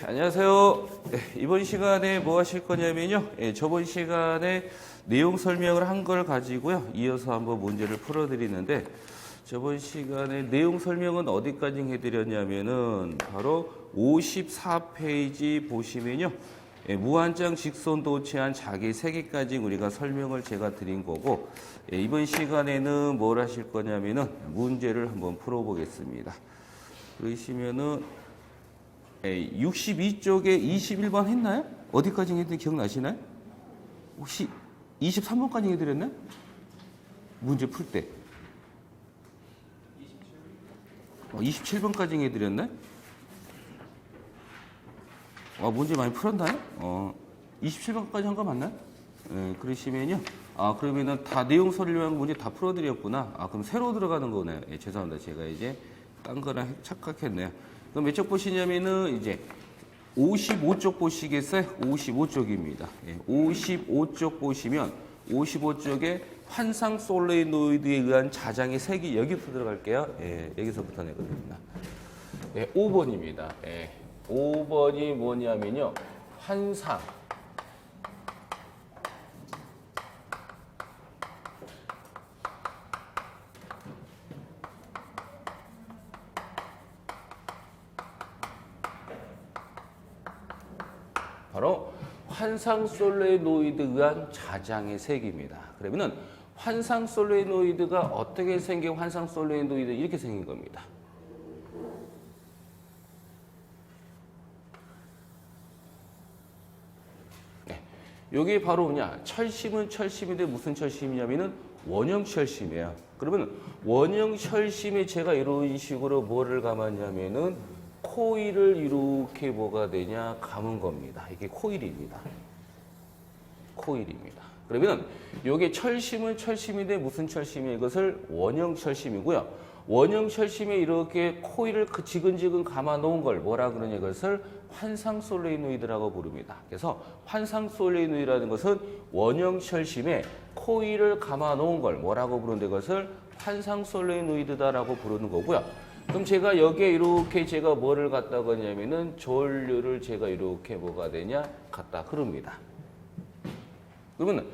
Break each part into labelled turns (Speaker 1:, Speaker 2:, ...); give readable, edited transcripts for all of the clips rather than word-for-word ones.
Speaker 1: 안녕하세요. 이번 시간에 뭐 하실 거냐면요. 저번 시간에 내용 설명을 한 걸 가지고요. 이어서 한번 문제를 풀어드리는데, 저번 시간에 내용 설명은 어디까지 해드렸냐면은 바로 54페이지 보시면요. 무한정 직선도 제한 자기 세개까지 우리가 설명을 제가 드린 거고, 이번 시간에는 뭘 하실 거냐면은 문제를 한번 풀어보겠습니다. 그러시면은 62쪽에 21번 했나요? 어디까지 했는지 기억나시나요? 혹시 23번까지 해드렸나요? 문제 풀 때. 27번까지 해드렸나요? 문제 많이 풀었나요? 27번까지 한 거 맞나요? 그러시면요. 그러면은 다 내용 설명 문제 다 풀어드렸구나. 그럼 새로 들어가는 거네요. 죄송합니다. 제가 이제 딴 거랑 착각했네요. 그럼 몇 쪽 보시냐면은 이제 55쪽 보시겠어요? 55쪽입니다. 55쪽 보시면 55쪽에 환상 솔레노이드에 의한 자장의 색이 여기부터 들어갈게요. 여기서부터 내거든요. 5번입니다. 5번이 뭐냐면요. 환상. 바로 환상 솔레노이드에 의한 자장의 색입니다. 그러면은 환상 솔레노이드가 어떻게 생긴 환상 솔레노이드 이렇게 생긴 겁니다. 여기 바로 뭐냐? 철심은 철심인데 무슨 철심이냐면은 원형 철심이에요. 그러면 원형 철심에 제가 이런 식으로 뭐를 감았냐면은 코일을 이렇게 뭐가 되냐 감은 겁니다. 이게 코일입니다. 코일입니다. 그러면 이게 철심은 철심인데 무슨 철심이에요? 이것을 원형 철심이고요. 원형 철심에 이렇게 코일을 지근지근 감아 놓은 걸 뭐라 그러냐 이것을 환상 솔레노이드라고 부릅니다. 그래서 환상 솔레노이드라는 것은 원형 철심에 코일을 감아 놓은 걸 뭐라고 부르는데 이것을 환상 솔레노이드다라고 부르는 거고요. 그럼 제가 여기에 이렇게 제가 뭐를 갖다 거냐면은 전류를 제가 이렇게 뭐가 되냐 갖다 흐릅니다. 그러면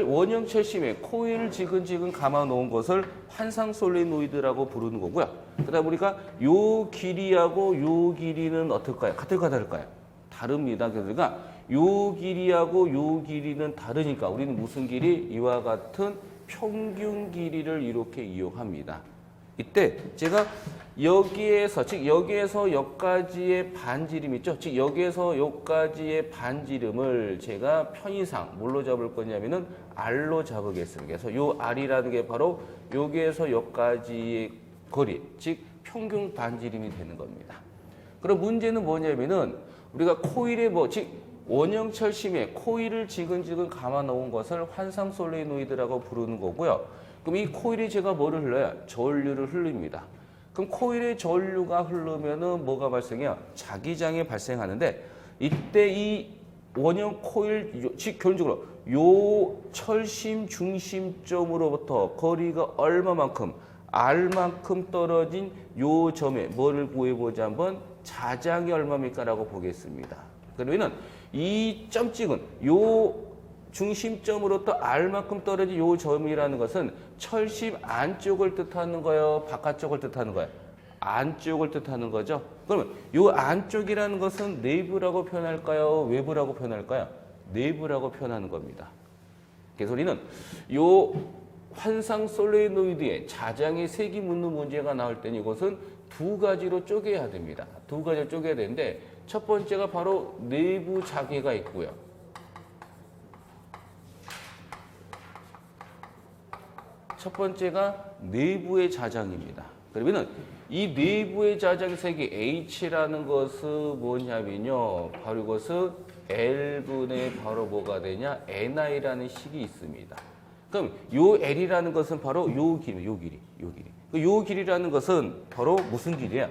Speaker 1: 원형 철심에 코일을 지근지근 감아 놓은 것을 환상 솔레노이드라고 부르는 거고요. 그러다 보니까 요 길이하고 요 길이는 어떨까요? 같을까 다를까요? 다릅니다. 그러니까 요 길이하고 요 길이는 다르니까 우리는 무슨 길이? 이와 같은 평균 길이를 이렇게 이용합니다. 이때 제가 여기에서 즉 여기에서 여기까지의 반지름 있죠? 즉 여기에서 여기까지의 반지름을 제가 편의상 뭘로 잡을 거냐면은 R로 잡으겠습니다. 그래서 요 R이라는 게 바로 여기에서 여기까지의 거리, 즉 평균 반지름이 되는 겁니다. 그럼 문제는 뭐냐면은 우리가 코일의 즉 원형 철심에 코일을 지근지근 감아 놓은 것을 환상 솔레노이드라고 부르는 거고요. 그럼 이 코일이 제가 뭐를 흘러요? 전류를 흘립니다. 그럼 코일의 전류가 흐르면은 뭐가 발생해요? 자기장이 발생하는데 이때 이 원형 코일, 즉 결론적으로 요 철심 중심점으로부터 거리가 얼마만큼 R만큼 떨어진 요 점에 뭐를 구해보자 한번 자장이 얼마입니까라고 보겠습니다. 그러면은 이 점 찍은 요 중심점으로부터 R만큼 떨어진 요 점이라는 것은 철심 안쪽을 뜻하는 거예요? 바깥쪽을 뜻하는 거예요? 안쪽을 뜻하는 거죠? 그러면 요 안쪽이라는 것은 내부라고 표현할까요? 외부라고 표현할까요? 내부라고 표현하는 겁니다. 그래서 우리는 요 환상 솔레노이드에 자장의 색이 묻는 문제가 나올 때는 이것은 두 가지로 쪼개야 됩니다. 두 가지로 쪼개야 되는데 첫 번째가 바로 내부 자개가 있고요. 첫 번째가 내부의 자장입니다. 그러면은 이 내부의 자장의 색이 H라는 것은 뭐냐면요. 바로 이것은 L분의 바로 뭐가 되냐? NI라는 식이 있습니다. 그럼 요 L이라는 것은 바로 요 길이, 요 길이. 요 길이라는 것은 바로 무슨 길이야?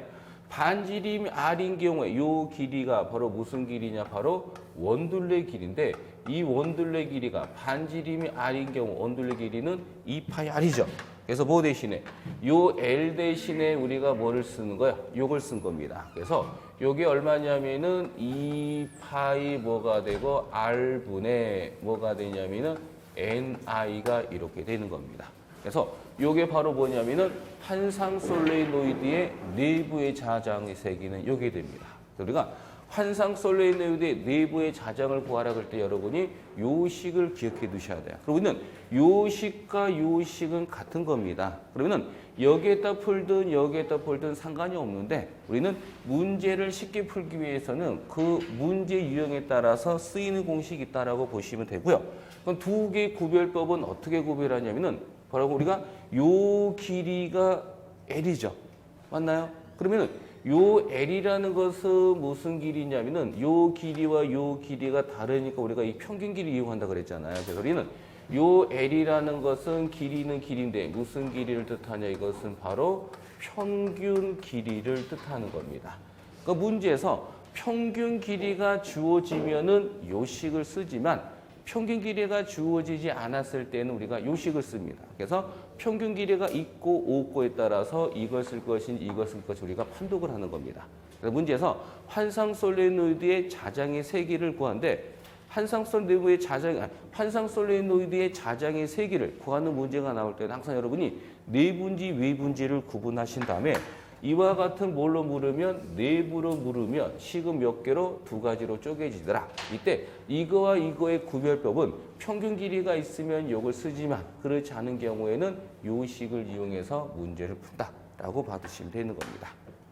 Speaker 1: 반지름이 R인 경우에 요 길이가 바로 무슨 길이냐? 바로 원둘레 길인데 이 원둘레 길이가 반지름이 R인 경우 원둘레 길이는 2파이 R이죠. 그래서 뭐 대신에 요 L 대신에 우리가 뭐를 쓰는 거야? 요걸 쓴 겁니다. 그래서 요게 얼마냐면은 2파이 뭐가 되고 R분의 뭐가 되냐면은 NI가 이렇게 되는 겁니다. 그래서 요게 바로 뭐냐면은 환상 솔레노이드의 내부의 자장의 세기는 요게 됩니다. 우리가 환상 솔레노이드의 내부의 자장을 구하라 그럴 때 여러분이 요 식을 기억해 두셔야 돼요. 그러면은 요 식과 요 식은 같은 겁니다. 그러면은 여기에다 풀든 여기에다 풀든 상관이 없는데 우리는 문제를 쉽게 풀기 위해서는 그 문제 유형에 따라서 쓰이는 공식이 있다라고 보시면 되고요. 그럼 두 개의 구별법은 어떻게 구별하냐면은 바로 우리가 요 길이가 L이죠. 맞나요? 그러면은 요 L이라는 것은 무슨 길이냐면은 요 길이와 요 길이가 다르니까 우리가 이 평균 길이 이용한다 그랬잖아요. 그래서 우리는 요 L이라는 것은 길이는 길인데 무슨 길이를 뜻하냐? 이것은 바로 평균 길이를 뜻하는 겁니다. 그러니까 문제에서 평균 길이가 주어지면은 요 식을 쓰지만 평균 길이가 주어지지 않았을 때는 우리가 요 식을 씁니다. 그래서 평균 길이가 있고 없고에 따라서 이걸 쓸 것인지 이걸 쓸 것인지 우리가 판독을 하는 겁니다. 그래서 문제에서 환상 솔레노이드의 자장의 세기를 구하는데 환상 솔레노이드의 자장의 세기를 구하는 문제가 나올 때는 항상 여러분이 내분지 외분지를 구분하신 다음에 이와 같은 뭘로 물으면 내부로 물으면 식은 몇 개로 두 가지로 쪼개지더라. 이때 이거와 이거의 구별법은 평균 길이가 있으면 이걸 쓰지만 그렇지 않은 경우에는 요 식을 이용해서 문제를 푼다라고 봐두시면 되는 겁니다.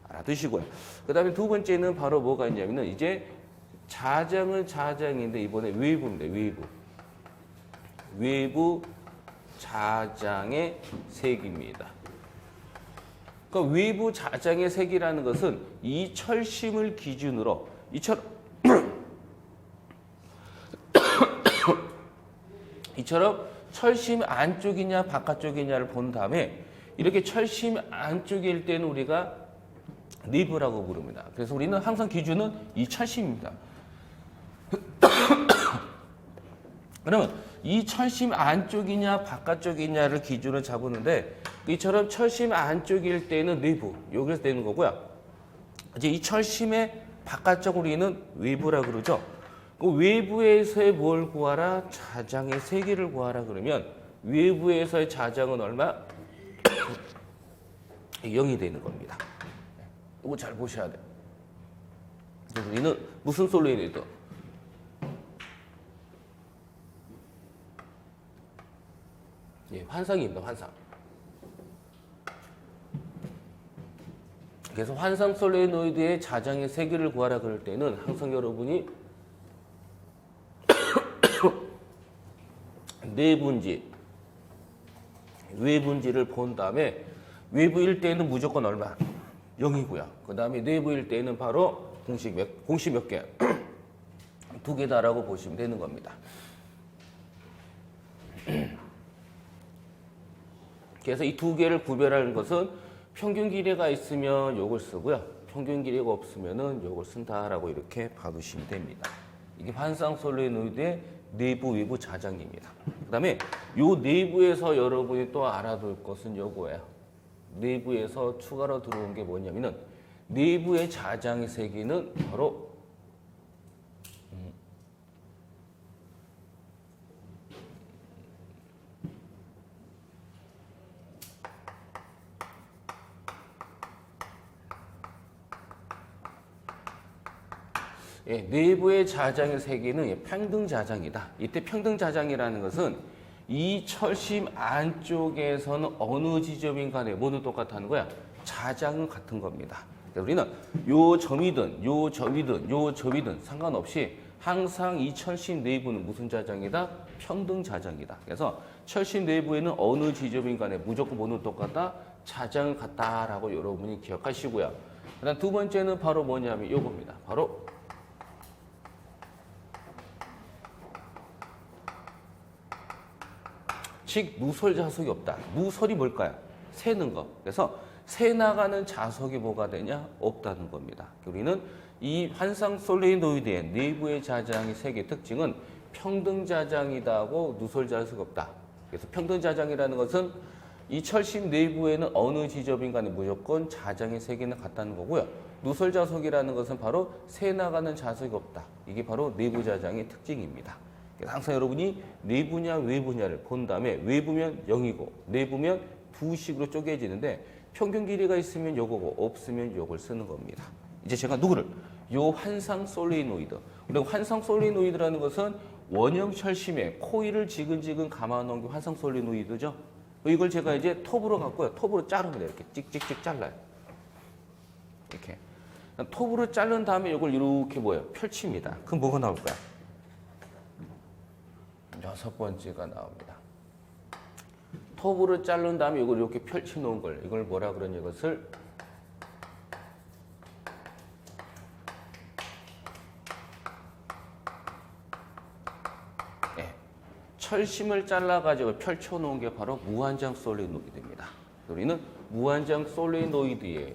Speaker 1: 알아두시고요. 그 다음에 두 번째는 바로 뭐가 있냐면은 이제 자장은 자장인데 이번에 외부입니다. 외부 자장의 색입니다. 그러니까 외부 자장의 색이라는 것은 이 철심을 기준으로 이처럼 철심 안쪽이냐 바깥쪽이냐를 본 다음에 이렇게 철심 안쪽일 때는 우리가 내부라고 부릅니다. 그래서 우리는 항상 기준은 이 철심입니다. 그러면 이 철심 안쪽이냐 바깥쪽이냐를 기준으로 잡았는데 이처럼 철심 안쪽일 때는 내부, 여기서 되는 거고요. 이제 이 철심의 바깥쪽 우리는 외부라 그러죠. 그 외부에서의 뭘 구하라? 자장의 세기를 구하라 그러면 외부에서의 자장은 얼마? 0이 되는 겁니다. 이거 잘 보셔야 돼요. 그래서 우리는 무슨 솔레노이드? 예, 환상입니다. 환상. 그래서 환상 솔레노이드의 자장의 세기를 구하라 그럴 때는 항상 여러분이 내분지, 외분지를 본 다음에 외부일 때는 무조건 얼마? 0이고요. 그 다음에 내부일 때는 바로 공식 몇 개? 두 개다라고 보시면 되는 겁니다. 그래서 이 두 개를 구별하는 것은 평균 길이가 있으면 요걸 쓰고요. 평균 길이가 없으면은 요걸 쓴다라고 이렇게 봐두시면 됩니다. 이게 환상 솔레노이드의 내부 외부 자장입니다. 그다음에 요 내부에서 여러분이 또 알아둘 것은 요거예요. 내부에서 추가로 들어온 게 뭐냐면은 내부의 자장의 세기는 바로 내부의 자장의 세기는 평등 자장이다. 이때 평등 자장이라는 것은 이 철심 안쪽에서는 어느 지점인 간에 모두 똑같다는 거야. 자장은 같은 겁니다. 우리는 요 점이든 요 점이든 요 점이든 상관없이 항상 이 철심 내부는 무슨 자장이다? 평등 자장이다. 그래서 철심 내부에는 어느 지점인 간에 무조건 모두 똑같다. 자장은 같다라고 여러분이 기억하시고요. 그다음 두 번째는 바로 뭐냐면 요겁니다. 바로 즉 누설 자석이 없다. 누설이 뭘까요? 새는 거. 그래서 새 나가는 자석이 뭐가 되냐? 없다는 겁니다. 우리는 이 환상 솔레노이드의 내부의 자장의 세계 특징은 평등 자장이다 하고 누설 자석이 없다. 그래서 평등 자장이라는 것은 이 철심 내부에는 어느 지점인 간에 무조건 자장의 세기는 같다는 거고요. 누설자석이라는 것은 바로 새 나가는 자석이 없다. 이게 바로 내부 자장의 특징입니다. 그래서 항상 여러분이 내부냐 외부냐를 본 다음에 외부면 0이고 내부면 2식으로 쪼개지는데 평균 길이가 있으면 요거고 없으면 요걸 쓰는 겁니다. 이제 제가 누구를? 요 환상 솔레노이드. 그리고 환상 솔레노이드라는 것은 원형 철심에 코일을 지근지근 감아놓은 게 환상 솔레노이드죠. 이걸 제가 이제 톱으로 갖고요. 톱으로 자르면 돼요. 이렇게 찍찍찍 잘라요. 이렇게. 톱으로 자른 다음에 이걸 이렇게 뭐예요? 펼칩니다. 그럼 뭐가 나올까요? 6번째가 나옵니다. 톱으로 자른 다음에 이걸 이렇게 펼쳐 놓은 걸 이걸 뭐라 그러냐 이것을 철심을 잘라가지고 펼쳐놓은 게 바로 무한장 솔레노이드입니다. 우리는 무한장 솔레노이드에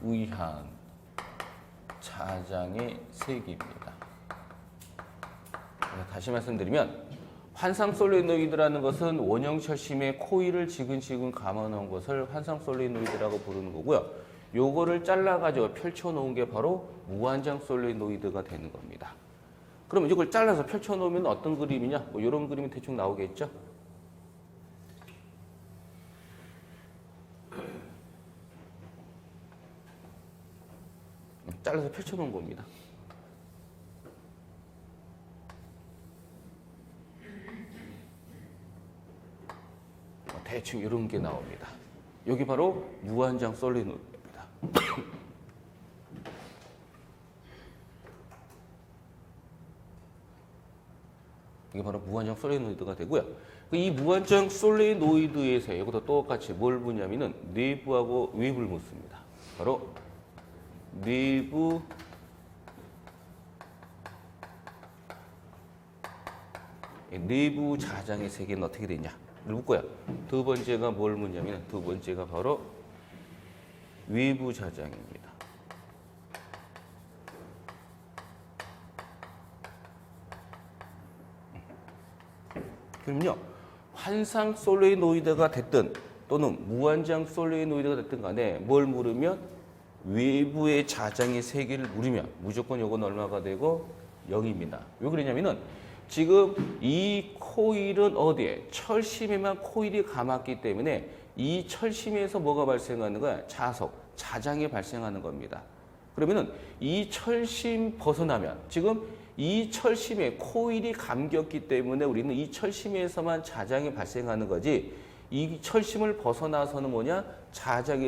Speaker 1: 의한 자장의 세기입니다. 다시 말씀드리면 환상 솔레노이드라는 것은 원형 철심의 코일을 지근지근 감아놓은 것을 환상 솔레노이드라고 부르는 거고요. 요거를 잘라가지고 펼쳐놓은 게 바로 무한장 솔레노이드가 되는 겁니다. 그러면 이걸 잘라서 펼쳐놓으면 어떤 그림이냐? 뭐 이런 그림이 대충 나오겠죠? 잘라서 펼쳐놓은 겁니다. 대충 이런 게 나옵니다. 여기 바로 무한장 솔레노이드입니다. 이게 바로 무한장 솔레노이드가 되고요. 이 무한장 솔레노이드에서 이것도 똑같이 뭘 보냐면은 내부하고 외부를 묻습니다. 바로 내부 자장의 세계는 어떻게 되냐? 를 묻고요. 두 번째가 뭘 묻냐면 두 번째가 바로 외부 자장입니다. 그럼요. 환상 솔레노이드가 됐든 또는 무한장 솔레노이드가 됐든 간에 뭘 물으면 외부의 자장의 세기를 물으면 무조건 요건 얼마가 되고 0입니다. 왜 그러냐면은 지금 이 코일은 어디에? 철심에만 코일이 감았기 때문에 이 철심에서 뭐가 발생하는 거야? 자석, 자장이 발생하는 겁니다. 그러면은 이 철심 벗어나면 지금 이 철심에 코일이 감겼기 때문에 우리는 이 철심에서만 자장이 발생하는 거지 이 철심을 벗어나서는 뭐냐? 자장,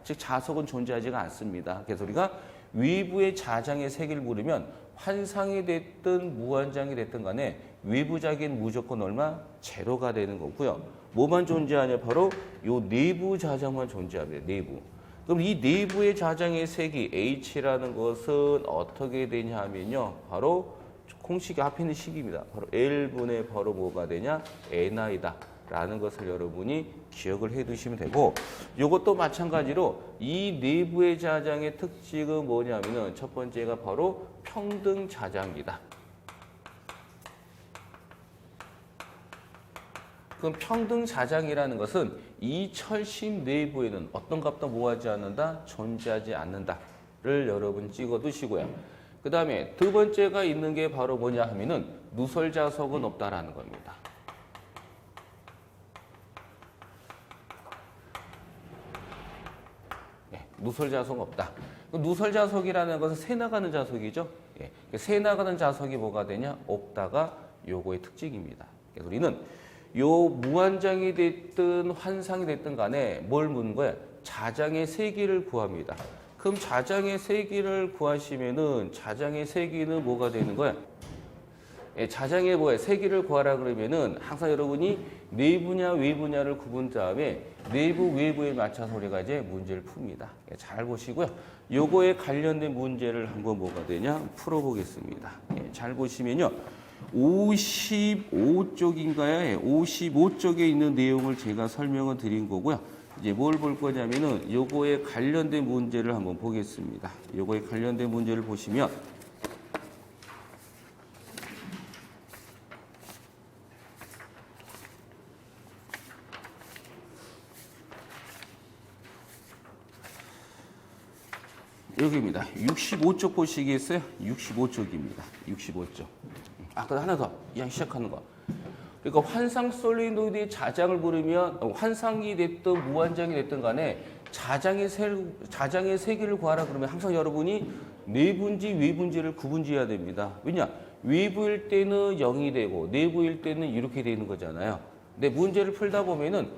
Speaker 1: 즉 자석은 존재하지가 않습니다. 그래서 우리가 외부의 자장의 세기를 물으면 환상이 됐든 무한장이 됐든 간에 외부자기는 무조건 얼마? 제로가 되는 거고요. 뭐만 존재하냐? 바로 요 내부 자장만 존재합니다. 내부. 그럼 이 내부의 자장의 세기 H라는 것은 어떻게 되냐 하면요. 바로 공식이 앞에 있는 식입니다. 바로 L분의 바로 뭐가 되냐? NI다. 라는 것을 여러분이 기억을 해 두시면 되고 이것도 마찬가지로 이 내부의 자장의 특징은 뭐냐면은 첫 번째가 바로 평등 자장이다. 그럼 평등 자장이라는 것은 이 철심 내부에는 어떤 값도 뭐하지 않는다? 존재하지 않는다를 여러분 찍어 두시고요. 그 다음에 두 번째가 있는 게 바로 뭐냐 하면은 누설자석은 없다라는 겁니다. 누설자석 없다. 누설자석이라는 것은 새 나가는 자석이죠. 새 나가는 자석이 뭐가 되냐? 없다가 요거의 특징입니다. 그래서 우리는 요 무한장이 됐든 환상이 됐든 간에 뭘 묻는 거야? 자장의 세기를 구합니다. 그럼 자장의 세기를 구하시면은 자장의 세기는 뭐가 되는 거야? 자장의 뭐야? 세기를 구하라 그러면은 항상 여러분이 내부냐 외부냐를 구분 다음에 내부 외부에 맞춰서 우리가 이제 문제를 풉니다. 잘 보시고요. 요거에 관련된 문제를 한번 뭐가 되냐? 풀어보겠습니다. 잘 보시면요. 55쪽인가요? 55쪽에 있는 내용을 제가 설명을 드린 거고요. 이제 뭘 볼 거냐면은 요거에 관련된 문제를 한번 보겠습니다. 요거에 관련된 문제를 보시면 여기입니다. 65쪽 보시겠어요? 65쪽입니다. 65쪽. 그 하나 더. 이왕 시작하는 거. 그러니까 환상 솔레노이드의 자장을 부르면 환상이 됐든 무한정이 됐든 간에 자장의 세기를 구하라 그러면 항상 여러분이 내분지 외분지를 구분지어야 됩니다. 왜냐? 외부일 때는 0이 되고 내부일 때는 이렇게 되는 거잖아요. 근데 문제를 풀다 보면은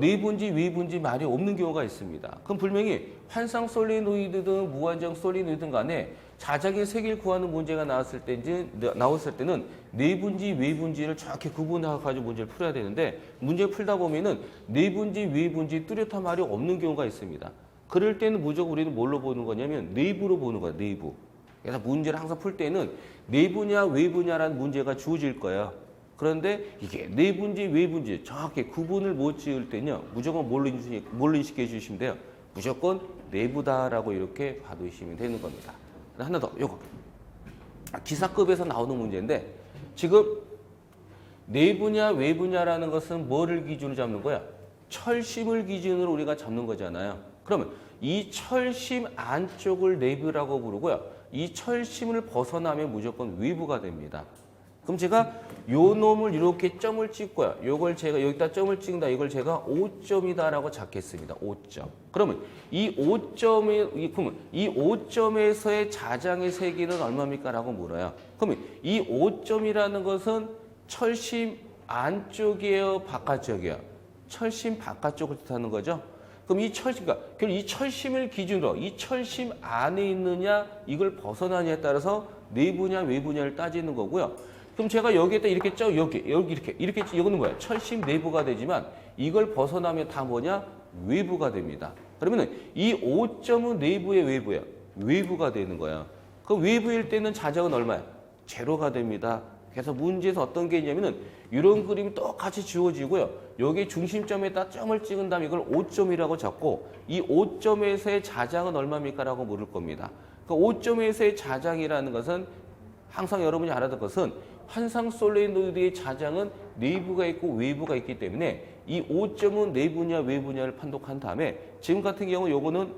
Speaker 1: 내분지 외분지 말이 없는 경우가 있습니다. 그럼 분명히 환상 솔레노이드든 무한정 솔레노이드든 간에 자장의 세기를 구하는 문제가 나왔을 때는 내분지 외분지를 정확히 구분해가지고 문제를 풀어야 되는데 문제를 풀다 보면은 내분지 외분지 뚜렷한 말이 없는 경우가 있습니다. 그럴 때는 무조건 우리는 뭘로 보는 거냐면 내부로 보는 거예요. 내부. 그래서 문제를 항상 풀 때는 내부냐 외부냐라는 문제가 주어질 거예요. 그런데 이게 내분지 외분지 정확히 구분을 못 지을 때는요. 무조건 뭘로 인식해 주시면 돼요. 무조건 내부다라고 이렇게 봐두시면 되는 겁니다. 하나 더, 요거. 기사급에서 나오는 문제인데 지금 내부냐 외부냐라는 것은 뭐를 기준으로 잡는 거야? 철심을 기준으로 우리가 잡는 거잖아요. 그러면 이 철심 안쪽을 내부라고 부르고요. 이 철심을 벗어나면 무조건 외부가 됩니다. 그럼 제가 요 놈을 이렇게 점을 찍고요. 요걸 제가 여기다 점을 찍는다. 이걸 제가 5점이다라고 잡겠습니다. 5점. 그러면 이 5점에서의 자장의 세기는 얼마입니까? 라고 물어요. 그러면 이 5점이라는 것은 철심 안쪽이에요? 바깥쪽이에요? 철심 바깥쪽을 뜻하는 거죠. 그럼 이 철심을 기준으로 이 철심 안에 있느냐 이걸 벗어나냐에 따라서 내부냐 외부냐를 따지는 거고요. 그럼 제가 여기에다 이렇게 이렇게 이거는 뭐야? 철심 내부가 되지만 이걸 벗어나면 다 뭐냐? 외부가 됩니다. 그러면은 이 5점은 내부의 외부야. 외부가 되는 거야. 그 외부일 때는 자장은 얼마야? 제로가 됩니다. 그래서 문제에서 어떤 게 있냐면은 이런 그림이 똑같이 지워지고요. 여기 중심점에다 점을 찍은 다음에 이걸 5점이라고 잡고 이 5점에서의 자장은 얼마입니까? 라고 물을 겁니다. 그 5점에서의 자장이라는 것은 항상 여러분이 알아야 될 것은 환상 솔레노이드의 자장은 내부가 있고 외부가 있기 때문에 이 5점은 내부냐 외부냐를 판독한 다음에 지금 같은 경우 요거는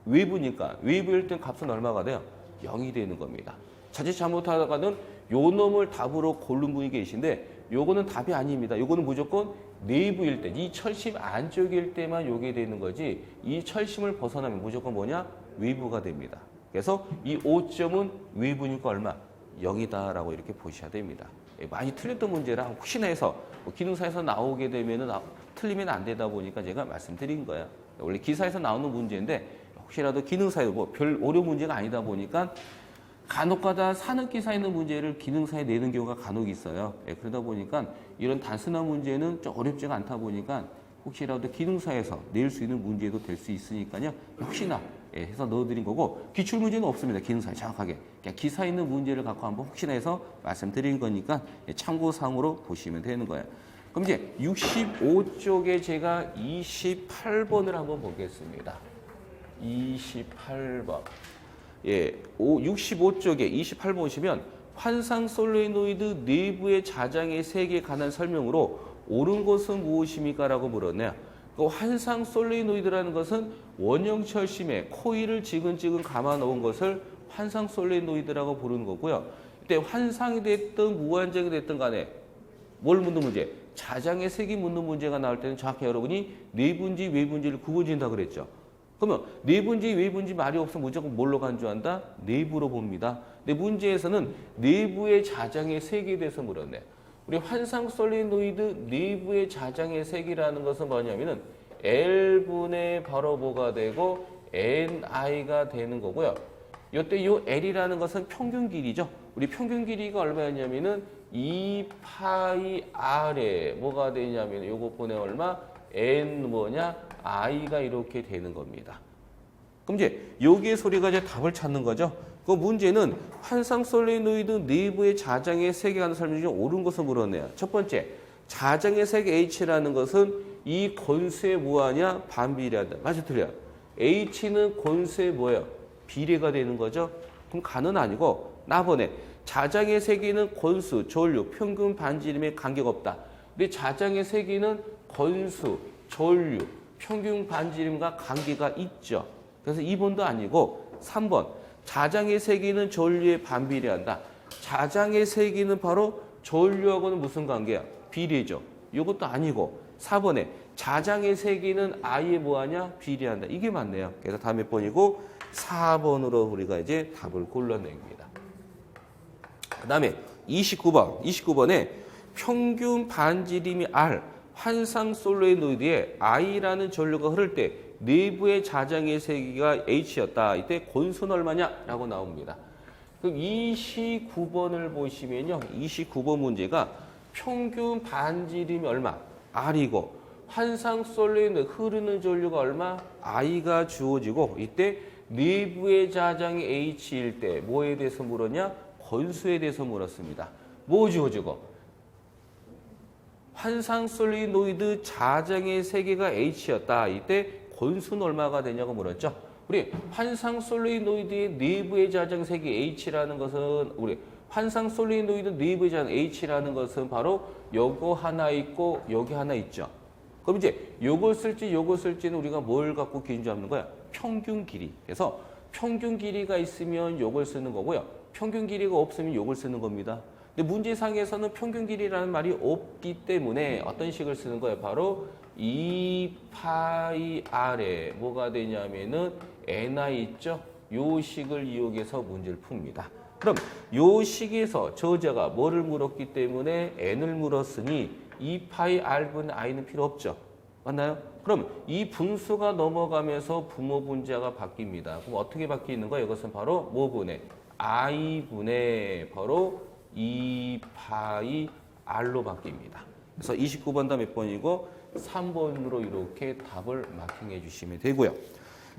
Speaker 1: 외부니까 외부일 때 값은 얼마가 돼요? 0이 되는 겁니다. 자칫 잘못하다가는 요 놈을 답으로 고른 분이 계신데 요거는 답이 아닙니다. 요거는 무조건 내부일 때, 이 철심 안쪽일 때만 요게 되는 거지 이 철심을 벗어나면 무조건 뭐냐? 외부가 됩니다. 그래서 이 5점은 외부니까 얼마? 0이다라고 이렇게 보셔야 됩니다. 많이 틀렸던 문제라 혹시나 해서 기능사에서 나오게 되면은 틀리면 안 되다 보니까 제가 말씀드린 거예요. 원래 기사에서 나오는 문제인데 혹시라도 기능사에 별 어려운 문제가 아니다 보니까 간혹가다 산업기사에 있는 문제를 기능사에 내는 경우가 간혹 있어요. 그러다 보니까 이런 단순한 문제는 좀 어렵지가 않다 보니까 혹시라도 기능사에서 낼 수 있는 문제도 될 수 있으니까요. 혹시나 해서 넣어드린 거고 기출문제는 없습니다. 기능사에 정확하게. 그냥 기사에 있는 문제를 갖고 한번 혹시나 해서 말씀드린 거니까 참고사항으로 보시면 되는 거예요. 그럼 이제 65쪽에 제가 28번을 한번 보겠습니다. 28번. 65쪽에 28번 보시면 환상 솔레노이드 내부의 자장의 세계에 관한 설명으로 옳은 것은 무엇입니까? 라고 물었네요. 그 환상 솔레노이드라는 것은 원형 철심에 코일을 지근지근 감아 놓은 것을 환상 솔레노이드라고 부르는 거고요. 이때 환상이 됐든 무한정이 됐든 간에 뭘 묻는 문제? 자장의 색이 묻는 문제가 나올 때는 정확히 여러분이 내분지 외분지를 구분진다 그랬죠. 그러면 내분지 외분지 말이 없으면 무조건 뭘로 간주한다? 내부로 봅니다. 근데 문제에서는 내부의 자장의 색에 대해서 물었네. 우리 환상 솔레노이드 내부의 자장의 색이라는 것은 뭐냐면은 L분의 바로 뭐가 되고 NI가 되는 거고요. 이때 이 L이라는 것은 평균 길이죠. 우리 평균 길이가 얼마였냐면은 2파이 R에 뭐가 되냐면 요거 분의 얼마? N 뭐냐? I가 이렇게 되는 겁니다. 그럼 이제 여기에 소리가 이제 답을 찾는 거죠. 그 문제는 환상 솔레노이드 내부의 자장의 세계에 관한 설명 중에 옳은 것을 물었네요. 첫 번째, 자장의 세계 H라는 것은 이 권수의 뭐하냐? 반비례하다. 맞아, 틀려요. H는 권수의 뭐예요? 비례가 되는 거죠. 그럼 간은 아니고 나번에 자장의 세계는 권수, 전류, 평균 반지름에 관계가 없다. 근데 자장의 세계는 권수, 전류, 평균 반지름과 관계가 있죠. 그래서 2번도 아니고 3번. 자장의 세기는 전류에 반비례한다. 자장의 세기는 바로 전류하고는 무슨 관계야? 비례죠. 이것도 아니고 4번에 자장의 세기는 아예 뭐하냐? 비례한다. 이게 맞네요. 그래서 다음 몇 번이고 4번으로 우리가 이제 답을 골라냅니다. 그 다음에 29번. 29번에 평균 반지름이 R, 환상 솔레노이드에 I라는 전류가 흐를 때 내부의 자장의 세기가 H였다. 이때 권수는 얼마냐? 라고 나옵니다. 그럼 29번을 보시면요. 29번 문제가 평균 반지름이 얼마? R이고 환상 솔레노이드 흐르는 전류가 얼마? I가 주어지고 이때 내부의 자장이 H일 때 뭐에 대해서 물었냐? 권수에 대해서 물었습니다. 뭐 주어지고? 환상 솔리노이드 자장의 세기가 H였다. 이때 권수는 얼마가 되냐고 물었죠. 우리 환상 솔리노이드의 내부의 자장 세기 H라는 것은 우리 환상 솔리노이드 내부의 자장 H라는 것은 바로 요거 하나 있고 여기 하나 있죠. 그럼 이제 요걸 쓸지 요걸 쓸지는 우리가 뭘 갖고 기준 잡는 거야? 평균 길이. 그래서 평균 길이가 있으면 요걸 쓰는 거고요. 평균 길이가 없으면 요걸 쓰는 겁니다. 근데 문제상에서는 평균 길이라는 말이 없기 때문에 어떤 식을 쓰는 거예요? 바로 2파이 R에 뭐가 되냐면은 NI 있죠? 요 식을 이용해서 문제를 풉니다. 그럼 요 식에서 저자가 뭐를 물었기 때문에 N을 물었으니 2파이 R분의 I는 필요 없죠. 맞나요? 그럼 이 분수가 넘어가면서 부모 분자가 바뀝니다. 그럼 어떻게 바뀌는 거예요? 이것은 바로 뭐분의 I분의 바로 2파이 R로 바뀝니다. 그래서 29번 다 몇 번이고 3번으로 이렇게 답을 마킹해 주시면 되고요.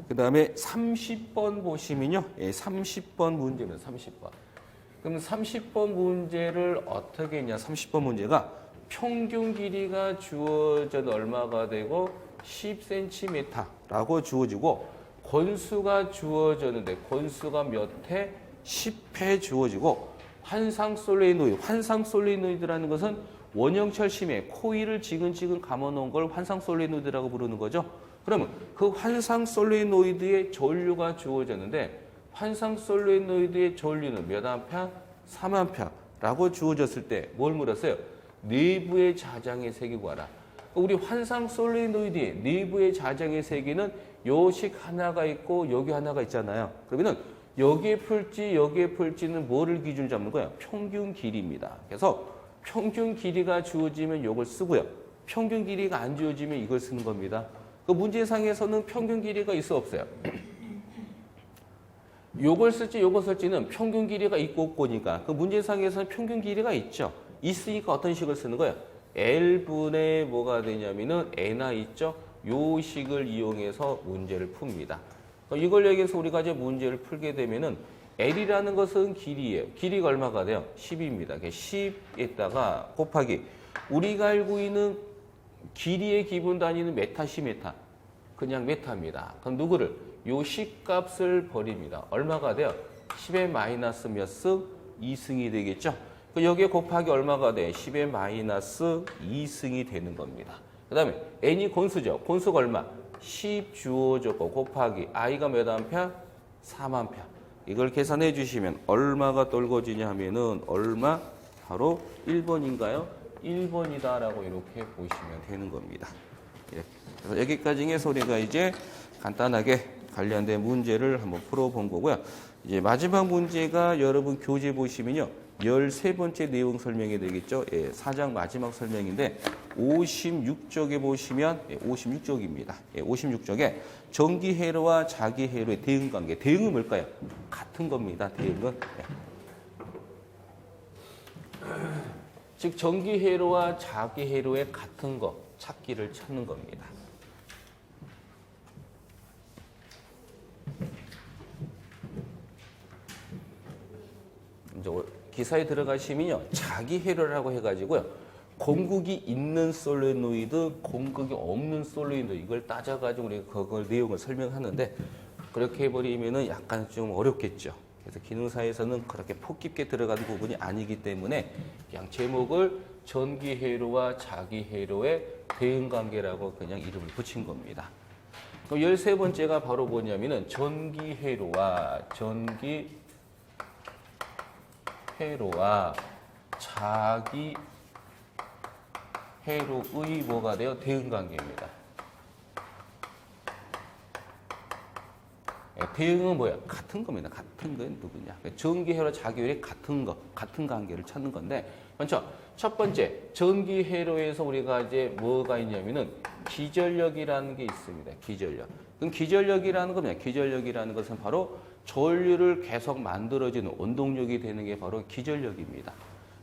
Speaker 1: 그 다음에 30번 보시면요. 30번 문제입니다. 30번. 그럼 30번 문제를 어떻게 했냐. 30번 문제가 평균 길이가 주어져 얼마가 되고 10cm라고 주어지고 권수가 주어졌는데 권수가 몇 회? 10회 주어지고 환상 솔레노이드라는 것은 원형 철심에 코일을 지근지근 감아놓은 걸 환상 솔레노이드라고 부르는 거죠. 그러면 그 환상 솔레노이드의 전류가 주어졌는데 환상 솔레노이드의 전류는 몇 암페어? 3암페어라고 주어졌을 때 뭘 물었어요? 내부의 자장의 세기 구하라. 우리 환상 솔레노이드의 내부의 자장의 세기는 요식 하나가 있고 여기 하나가 있잖아요. 그러면은 여기에 풀지 여기에 풀지는 뭐를 기준 잡는 거예요? 평균 길이입니다. 그래서 평균 길이가 주어지면 이걸 쓰고요. 평균 길이가 안 주어지면 이걸 쓰는 겁니다. 그 문제상에서는 평균 길이가 있어 없어요? 요걸 쓸지 요걸 쓸지는 평균 길이가 있고 없고니까 그 문제상에서는 평균 길이가 있죠. 있으니까 어떤 식을 쓰는 거예요? L분의 뭐가 되냐면은 NI 있죠? 요 식을 이용해서 문제를 풉니다. 이걸 얘기해서 우리가 이제 문제를 풀게 되면은 L이라는 것은 길이에요. 길이가 얼마가 돼요? 10입니다. 10에다가 곱하기 우리가 알고 있는 길이의 기본 단위는 메타, 시메타. 그냥 메타입니다. 그럼 누구를? 요 식값을 버립니다. 얼마가 돼요? 10의 마이너스 몇 승? 2승이 되겠죠? 여기에 곱하기 얼마가 돼? 10의 마이너스 2승이 되는 겁니다. 그 다음에 N이 권수죠. 권수가 얼마? 10 주어졌고 곱하기 I가 몇 암페어? 3암페어. 이걸 계산해 주시면 얼마가 떨궈지냐 하면은 얼마? 바로 1번인가요? 1번이다라고 이렇게 보시면 되는 겁니다. 예. 그래서 여기까지 해서 우리가 이제 간단하게 관련된 문제를 한번 풀어본 거고요. 이제 마지막 문제가 여러분 교재 보시면요. 13번째 내용 설명이 되겠죠. 예, 4장 마지막 설명인데 56쪽에 보시면 56쪽입니다. 56쪽에 전기회로와 자기회로의 대응관계. 대응은 뭘까요? 같은 겁니다. 대응은. 즉 전기회로와 자기회로의 같은 거 찾기를 찾는 겁니다. 이제 기사에 들어가시면요. 자기회로라고 해가지고요. 공극이 있는 솔레노이드, 공극이 없는 솔레노이드 이걸 따져가지고 우리가 그걸 내용을 설명하는데 그렇게 해버리면은 약간 좀 어렵겠죠. 그래서 기능사에서는 그렇게 폭 깊게 들어가는 부분이 아니기 때문에 그냥 제목을 전기회로와 자기회로의 대응관계라고 그냥 이름을 붙인 겁니다. 그럼 13번째가 바로 뭐냐면은 전기회로와 자기회로의 뭐가 돼요? 대응관계입니다. 대응은 뭐야? 같은 겁니다. 같은 건 누구냐? 전기회로 자기회로의 같은 거, 같은 관계를 찾는 건데, 먼저 첫 번째 전기회로에서 우리가 이제 뭐가 있냐면은 기전력이라는 게 있습니다. 기전력. 그럼 기전력이라는 건 뭐냐? 기전력이라는 것은 바로 전류를 계속 만들어주는 원동력이 되는 게 바로 기전력입니다.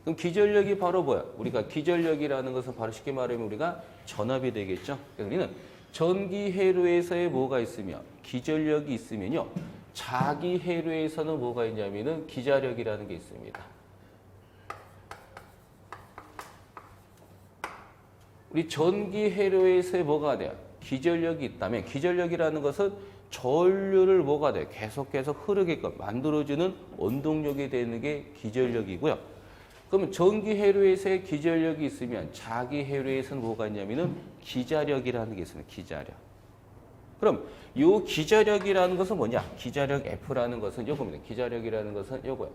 Speaker 1: 그럼 기전력이 바로 뭐야? 우리가 기전력이라는 것은 바로 쉽게 말하면 우리가 전압이 되겠죠. 그래서 우리는 전기회로에서의 뭐가 있으며 기전력이 있으면요. 자기회로에서는 뭐가 있냐면은 기자력이라는 게 있습니다. 우리 전기회로에서의 뭐가 돼요? 기전력이 있다면 기전력이라는 것은 전류를 뭐가 돼요? 계속해서 흐르게끔 만들어주는 원동력이 되는 게 기전력이고요. 그러면 전기회로에서의 기전력이 있으면 자기회로에서는 뭐가 있냐면은 기자력이라는 게 있습니다. 기자력. 그럼 이 기자력이라는 것은 뭐냐? 기자력 F라는 것은 요겁니다. 기자력이라는 것은 요거예요.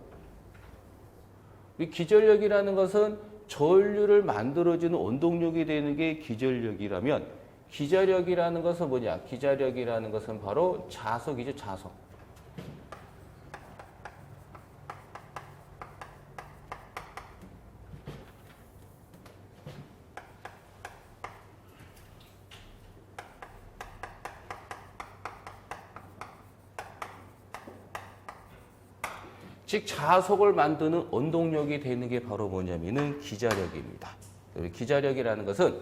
Speaker 1: 이 기전력이라는 것은 전류를 만들어주는 원동력이 되는 게 기전력이라면 기자력이라는 것은 뭐냐? 기자력이라는 것은 바로 자석이죠. 자석. 즉 자석을 만드는 원동력이 되는 게 바로 뭐냐면은 기자력입니다. 기자력이라는 것은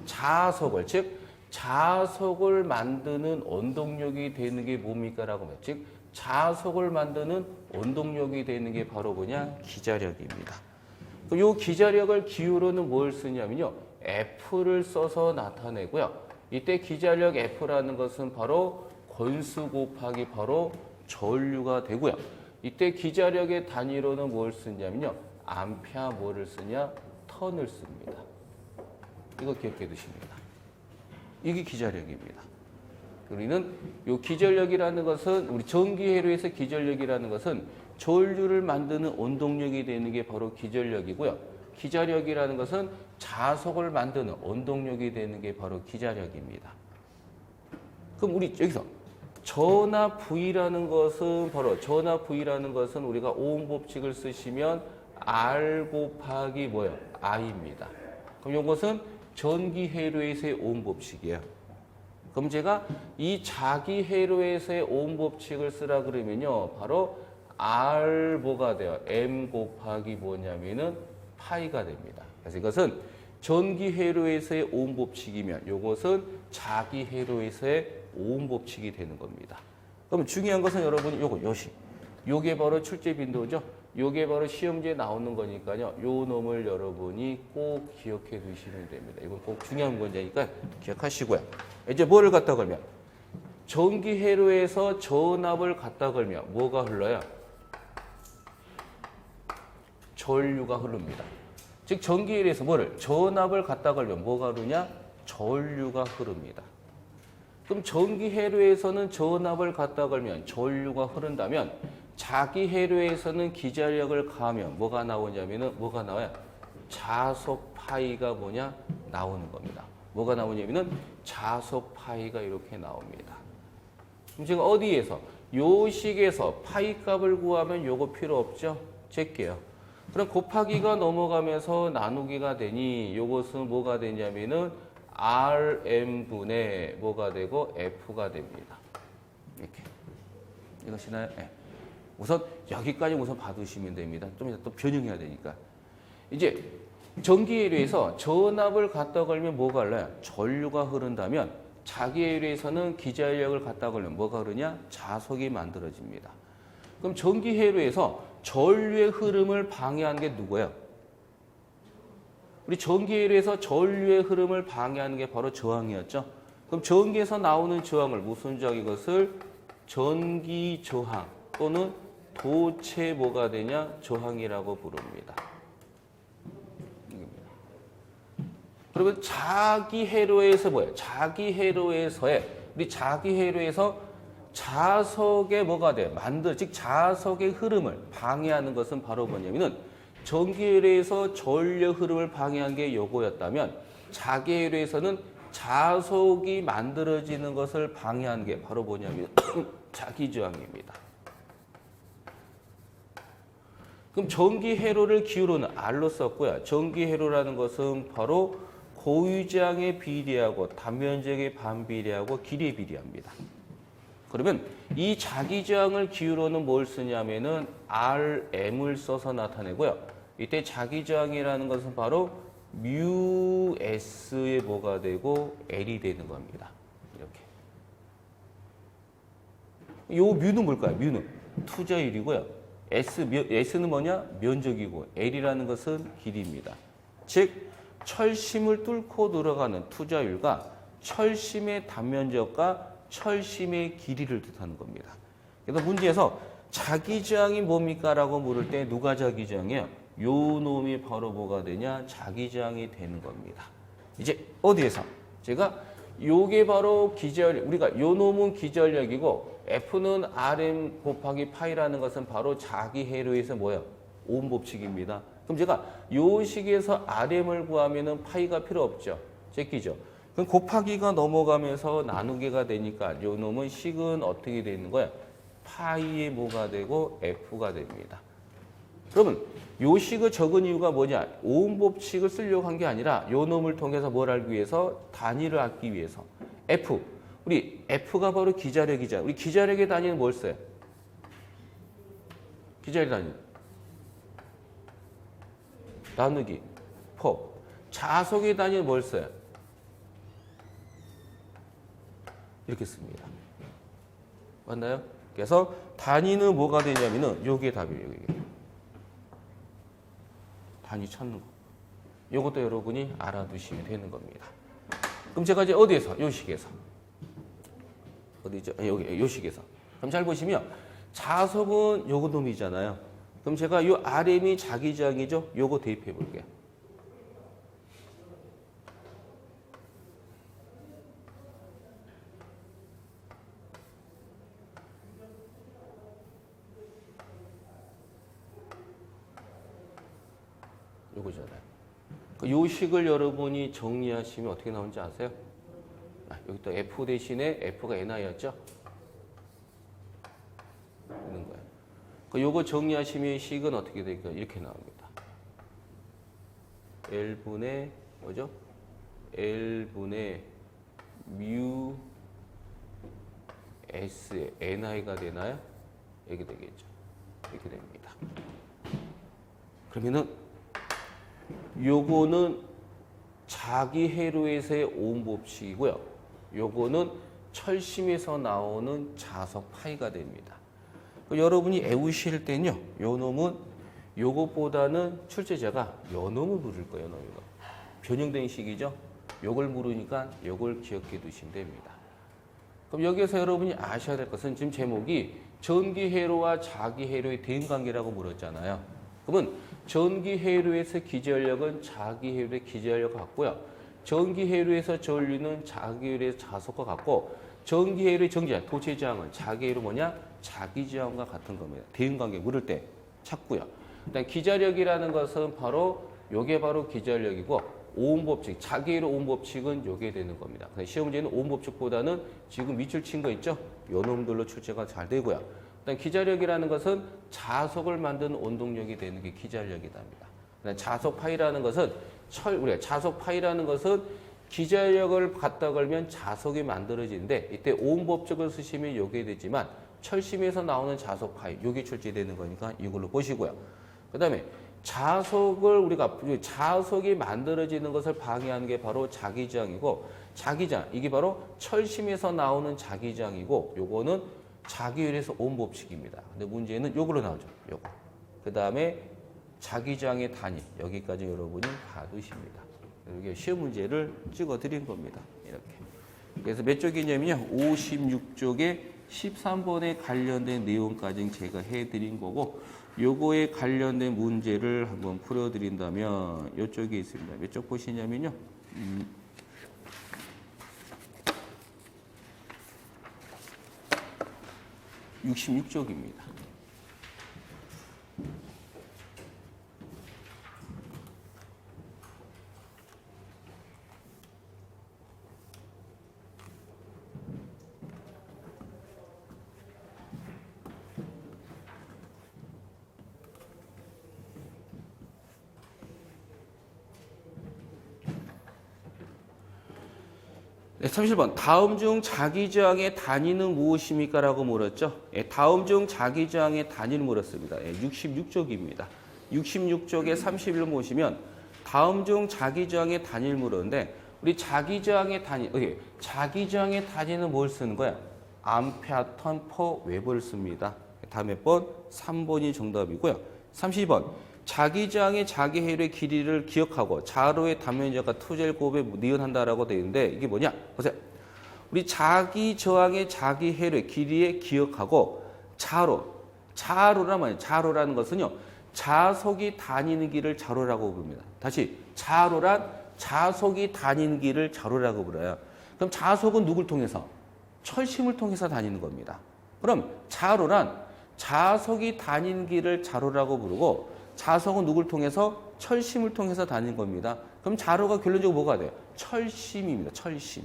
Speaker 1: 자석을 즉 자석을 만드는 원동력이 되는 게 뭡니까라고 하면 즉 자석을 만드는 원동력이 되는 게 바로 뭐냐 기자력입니다. 이 기자력을 기호로는 뭘 쓰냐면요 F를 써서 나타내고요. 이때 기자력 F라는 것은 바로 권수 곱하기 바로 전류가 되고요. 이때 기자력의 단위로는 뭘 쓰냐면요. 암페어 뭐를 쓰냐? 턴을 씁니다. 이거 기억해 두십니다. 이게 기자력입니다. 우리는 이 기전력이라는 것은 우리 전기회로에서 기전력이라는 것은 전류를 만드는 원동력이 되는 게 바로 기전력이고요. 기자력이라는 것은 자석을 만드는 원동력이 되는 게 바로 기자력입니다. 그럼 우리 여기서 전압 V라는 것은 바로 전압 V라는 것은 우리가 오hm 법칙을 쓰시면 R 곱하기 뭐예요? I입니다. 그럼 이것은 전기회로에서의 오hm 법칙이에요. 그럼 제가 이 자기회로에서의 오hm 법칙을 쓰라 그러면요. 바로 R 뭐가 돼요? M 곱하기 뭐냐면은 파이가 됩니다. 그래서 이것은 전기회로에서의 오hm 법칙이면 이것은 자기회로에서의 오hm 법칙이 되는 겁니다. 그럼 중요한 것은 여러분이 요게 바로 출제 빈도죠. 요게 바로 시험지에 나오는 거니까요. 요 놈을 여러분이 꼭 기억해 두시면 됩니다. 이건 꼭 중요한 문제니까 기억하시고요. 이제 뭐를 갖다 걸면 전기회로에서 전압을 갖다 걸면 뭐가 흘러요? 전류가 흐릅니다. 즉 전기회로에서 뭐를 전압을 갖다 걸면 뭐가 흐르냐? 전류가 흐릅니다. 그럼 전기회로에서는 전압을 갖다 걸면 전류가 흐른다면 자기회로에서는 기자력을 가하면 뭐가 나오냐면은 뭐가 나와요? 자석 파이가 뭐냐? 나오는 겁니다. 뭐가 나오냐면은 자석 파이가 이렇게 나옵니다. 그럼 지금 어디에서? 요 식에서 파이 값을 구하면 요거 필요 없죠? 제게요. 그럼 곱하기가 넘어가면서 나누기가 되니 요것은 뭐가 되냐면은 RM분의 뭐가 되고 F가 됩니다. 이렇게. 이것이나요? 네. 우선 여기까지 우선 봐두시면 됩니다. 좀 이따 또 변형해야 되니까. 이제 전기회로에서 전압을 갖다 걸면 뭐가 흘러요? 전류가 흐른다면 자기회로에서는 기자력을 갖다 걸면 뭐가 흐르냐? 자석이 만들어집니다. 그럼 전기회로에서 전류의 흐름을 방해하는 게 누구예요? 우리 전기회로에서 전류의 흐름을 방해하는 게 바로 저항이었죠. 그럼 전기에서 나오는 저항을 무슨 저항 이것을 전기 저항 또는 도체 뭐가 되냐? 저항이라고 부릅니다. 그러면 자기회로에서 뭐예요? 자기회로에서의 우리 자기회로에서 자석의 뭐가 돼? 즉 자석의 흐름을 방해하는 것은 바로 뭐냐면은 전기회로에서 전력 흐름을 방해한 게 요거였다면 자기회로에서는 자석이 만들어지는 것을 방해하는 게 바로 뭐냐면 자기저항입니다. 그럼 전기회로를 기울어는 R로 썼고요. 전기회로라는 것은 바로 고유저항에 비례하고 단면적에 반비례하고 길이에 비례합니다. 그러면 이 자기저항을 기울어는 뭘 쓰냐면은 RM을 써서 나타내고요. 이때 자기저항이라는 것은 바로 뮤S의 뭐가 되고 L이 되는 겁니다. 이렇게. 요 뮤는 뭘까요? 뮤는 투자율이고요. S는 뭐냐? 면적이고 L이라는 것은 길이입니다. 즉 철심을 뚫고 들어가는 투자율과 철심의 단면적과 철심의 길이를 뜻하는 겁니다. 그래서 문제에서 자기저항이 뭡니까? 라고 물을 때 누가 자기저항이에요? 요 놈이 바로 뭐가 되냐? 자기저항이 되는 겁니다. 이제 어디에서? 제가 요게 바로 기저력, 우리가 요 놈은 기저력이고 F는 RM 곱하기 파이라는 것은 바로 자기회로에서 뭐예요? 오hm 법칙입니다. 그럼 제가 요 식에서 RM을 구하면은 파이가 필요 없죠. 제끼죠. 그럼 곱하기가 넘어가면서 나누기가 되니까 요 놈은 식은 어떻게 되는 거예요? 파이의 뭐가 되고 F가 됩니다. 그러면 요 식을 적은 이유가 뭐냐? 오hm 법칙을 쓰려고 한 게 아니라 요 놈을 통해서 뭘 알기 위해서? 단위를 알기 위해서. F. 우리 F가 바로 기자력이잖아요. 우리 기자력의 단위는 뭘 써요? 기자력 단위. 나누기. 포. 자속의 단위는 뭘 써요? 이렇게 씁니다. 맞나요? 그래서 단위는 뭐가 되냐면은 요게 답이에요. 요게. 단위 찾는 거. 요것도 여러분이 알아두시면 되는 겁니다. 그럼 제가 이제 어디에서? 요 식에서. 어디죠? 여기, 요 식에서. 그럼 잘 보시면 자석은 요거 놈이잖아요. 그럼 제가 요 RM이 자기저항이죠? 요거 대입해 볼게요. 요거잖아요. 요 식을 여러분이 정리하시면 어떻게 나오는지 아세요? 여기 또 F 대신에 F가 NI였죠? 이런 거예요. 요거 정리하시면 식은 어떻게 될까요? 이렇게 나옵니다. L분의 뭐죠? L분의 뮤 S NI가 되나요? 이렇게 되겠죠. 이렇게 됩니다. 그러면은 요거는 자기회로에서의 오hm 법칙이고요. 요거는 철심에서 나오는 자석 파이가 됩니다. 여러분이 외우실 때는요. 요 놈은 요것보다는 출제자가 요 놈을 물을 거예요. 놈이거. 변형된 식이죠. 요걸 물으니까 요걸 기억해 두시면 됩니다. 그럼 여기서 여러분이 아셔야 될 것은 지금 제목이 전기회로와 자기회로의 대응관계라고 물었잖아요. 그러면 전기회로에서 기저력은 자기회로의 기저력과 같고요. 전기회로에서 전류는 자기회로의 자석과 같고 전기회로의 정지장, 도체저항은 자기회로 뭐냐? 자기저항과 같은 겁니다. 대응관계 물을 때 찾고요. 일단 기자력이라는 것은 바로 요게 바로 기자력이고 오hm 법칙, 자기회로 오hm 법칙은 요게 되는 겁니다. 시험 문제는 오hm 법칙보다는 지금 밑줄 친 거 있죠? 요 놈들로 출제가 잘 되고요. 일단 기자력이라는 것은 자석을 만드는 원동력이 되는 게 기자력이다 합니다. 자석 파이라는 것은 우리가 자석 파이라는 것은 기자력을 갖다 걸면 자석이 만들어지는데 이때 오hm 법칙을 쓰시면 요게 되지만 철심에서 나오는 자석 파이 요게 출제되는 거니까 이걸로 보시고요. 그다음에 자석을 우리가 자석이 만들어지는 것을 방해하는 게 바로 자기저항이고 자기저항 이게 바로 철심에서 나오는 자기저항이고 요거는 자기회로에서 오hm 법칙입니다. 근데 문제는 요걸로 나오죠. 요거. 그다음에 자기저항의 단위 여기까지 여러분이 봐두십니다. 이게 시험 문제를 찍어 드린 겁니다. 이렇게. 그래서 몇 쪽이냐면요. 56쪽에 13번에 관련된 내용까지 제가 해드린 거고 요거에 관련된 문제를 한번 풀어드린다면 이쪽에 있습니다. 몇 쪽 보시냐면요. 66쪽입니다. 네, 37번. 다음 중 자기저항의 단위는 무엇입니까? 라고 물었죠. 예, 다음 중 자기저항의 단위를 물었습니다. 예, 66쪽입니다. 66쪽에 31로 보시면 다음 중 자기저항의 단위를 물었는데 우리 자기저항의 단위, 자기저항의 단위는 뭘 쓰는 거야? 암페어턴 퍼 웨버를 씁니다. 다음 몇 번? 3번이 정답이고요. 32번. 자기저항의 자기해로의 길이를 기억하고 자로의 단면적과 투제곱에 니은한다라고 되어 있는데 이게 뭐냐? 보세요. 우리 자기저항의 자기해로의 길이에 기억하고 자로란 말이에요. 자로라는 것은요. 자속이 다니는 길을 자로라고 부릅니다. 다시 자로란 자속이 다니는 길을 자로라고 불러요. 그럼 자속은 누굴 통해서? 철심을 통해서 다니는 겁니다. 그럼 자로란 자속이 다니는 길을 자로라고 부르고 자속은 누굴 통해서? 철심을 통해서 다니는 겁니다. 그럼 자로가 결론적으로 뭐가 돼요? 철심입니다. 철심.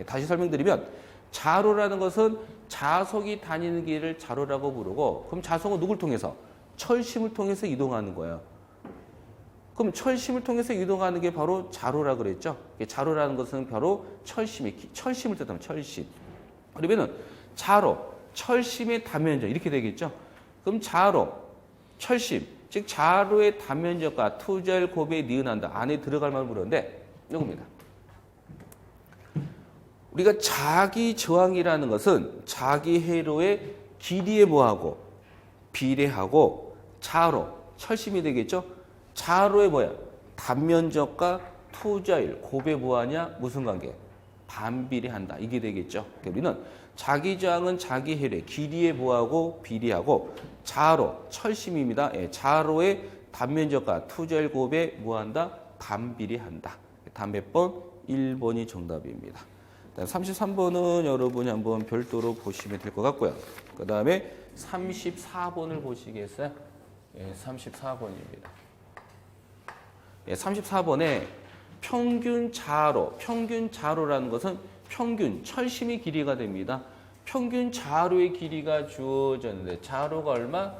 Speaker 1: 다시 설명드리면 자로라는 것은 자속이 다니는 길을 자로라고 부르고 그럼 자속은 누굴 통해서? 철심을 통해서 이동하는 거예요. 그럼 철심을 통해서 이동하는 게 바로 자로라 그랬죠? 자로라는 것은 바로 철심을 뜻합니다. 철심. 그러면은 자로, 철심의 단면적 이렇게 되겠죠? 그럼 자로, 철심, 즉 자로의 단면적과 투절 곱에 니은한다. 안에 들어갈 말 물었는데 이겁니다. 우리가 자기 저항이라는 것은 자기 회로의 길이에 뭐하고 비례하고 자로, 철심이 되겠죠? 자로의 뭐야? 단면적과 투자일 곱에 뭐하냐? 무슨 관계? 반비례한다. 이게 되겠죠. 우리는 자기 저항은 자기 회로의 길이에 뭐하고 비례하고 자로, 철심입니다. 예, 자로의 단면적과 투절 곱에 뭐한다? 반비례한다. 다음 몇 번? 1번이 정답입니다. 33번은 여러분이 한번 별도로 보시면 될 것 같고요. 그 다음에 34번을 보시겠어요? 예, 34번입니다. 예, 34번에 평균 자로라는 것은 평균, 철심의 길이가 됩니다. 평균 자로의 길이가 주어졌는데 자로가 얼마?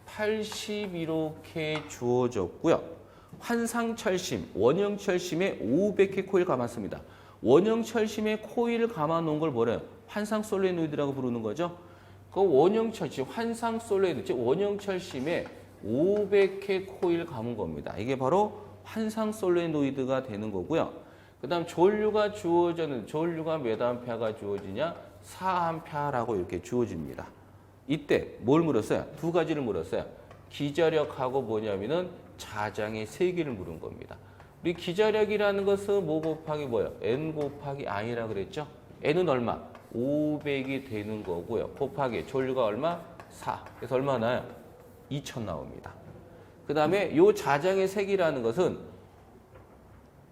Speaker 1: 80 이렇게 주어졌고요. 환상철심, 원형철심에 500회 코일 감았습니다. 원형철심에 코일을 감아놓은 걸 뭐래요? 환상솔레노이드라고 부르는 거죠. 그 원형철심, 환상솔레노이드, 즉 원형철심에 500회 코일 감은 겁니다. 이게 바로 환상솔레노이드가 되는 거고요. 그 다음 전류가 주어지는, 전류가 몇 암페어가 주어지냐? 4암페어라고 이렇게 주어집니다. 이때 뭘 물었어요? 두 가지를 물었어요. 기자력하고 뭐냐면은 자장의 세기를 물은 겁니다. 우리 기자력이라는 것은 뭐 곱하기 뭐예요? n 곱하기 i라 그랬죠? n은 얼마? 500이 되는 거고요. 곱하기 전류가 얼마? 4. 그래서 얼마 나요? 2000 나옵니다. 그 다음에 요 자장의 세기라는 것은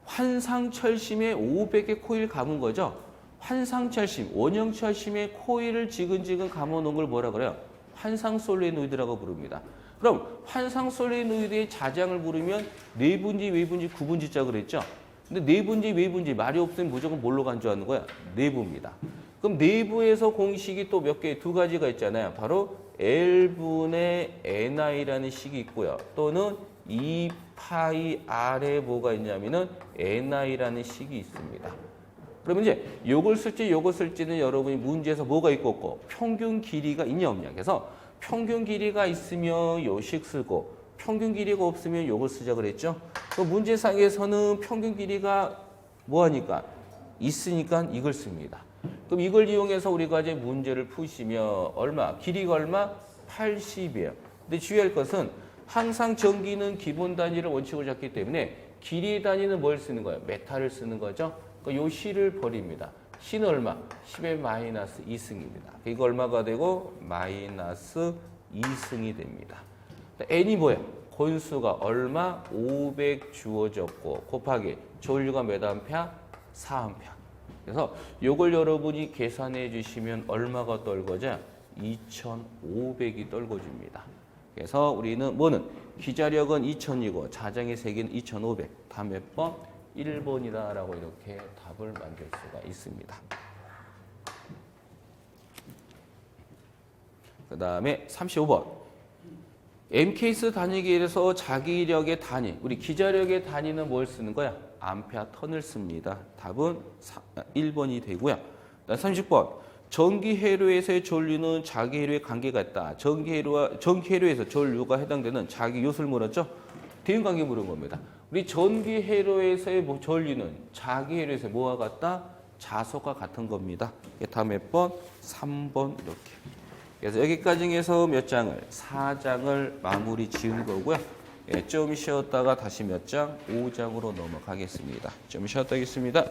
Speaker 1: 환상철심에 500개 코일 감은 거죠. 환상철심, 원형철심에 코일을 지근지근 감아놓은 걸 뭐라 그래요? 환상솔레노이드라고 부릅니다. 그럼 환상솔레노이드의 자장을 부르면 내분지, 외분지, 구분지자 그랬죠? 근데 내분지, 외분지 말이 없으면 무조건 뭘로 간주하는 거야? 내부입니다. 그럼 내부에서 공식이 또 몇 개, 두 가지가 있잖아요. 바로 L분의 NI라는 식이 있고요. 또는 2파이 R에 뭐가 있냐면은 NI라는 식이 있습니다. 그러면 이제 요걸 쓸지는 여러분이 문제에서 뭐가 있고 없고 평균 길이가 있냐 없냐. 그래서 평균 길이가 있으면 요식 쓰고 평균 길이가 없으면 요걸 쓰자 그랬죠. 그 문제상에서는 평균 길이가 뭐하니까 있으니까 이걸 씁니다. 그럼 이걸 이용해서 우리가 이제 문제를 푸시면 얼마? 길이가 얼마? 80이에요. 근데 주의할 것은 항상 전기는 기본 단위를 원칙으로 잡기 때문에 길이 단위는 뭘 쓰는 거예요? 메타를 쓰는 거죠. 그러니까 요 C를 버립니다. C는 얼마? 10의 마이너스 2승입니다. 이거 얼마가 되고? 마이너스 2승이 됩니다. N이 뭐예요? 건수가 얼마? 500 주어졌고 곱하기 전류가 몇 암페어? 4암페어. 그래서 요걸 여러분이 계산해 주시면 얼마가 떨어져? 2,500이 떨궈집니다. 그래서 우리는 뭐는 기자력은 2,000이고 자장의 세기는 2,500. 다 몇 번? 1번이다라고 이렇게 답을 만들 수가 있습니다. 그 다음에 35번. MKS 단위계에서 자기력의 단위, 우리 기자력의 단위는 뭘 쓰는 거야? 암페어 턴을 씁니다. 답은 1번이 되고요. 30번. 전기회로에서의 전류는 자기회로에 관계가 있다. 전기회로에서 전류가 해당되는 자기 요소를 물었죠? 대응관계 물은 겁니다. 우리 전기회로에서의 전류는 자기회로에서 뭐와 같다? 자석과 같은 겁니다. 다음 몇 번? 3번 이렇게. 그래서 여기까지 해서 몇 장을? 4장을 마무리 지은 거고요. 좀 쉬었다가 다시 몇 장? 5장으로 넘어가겠습니다. 좀 쉬었다 하겠습니다.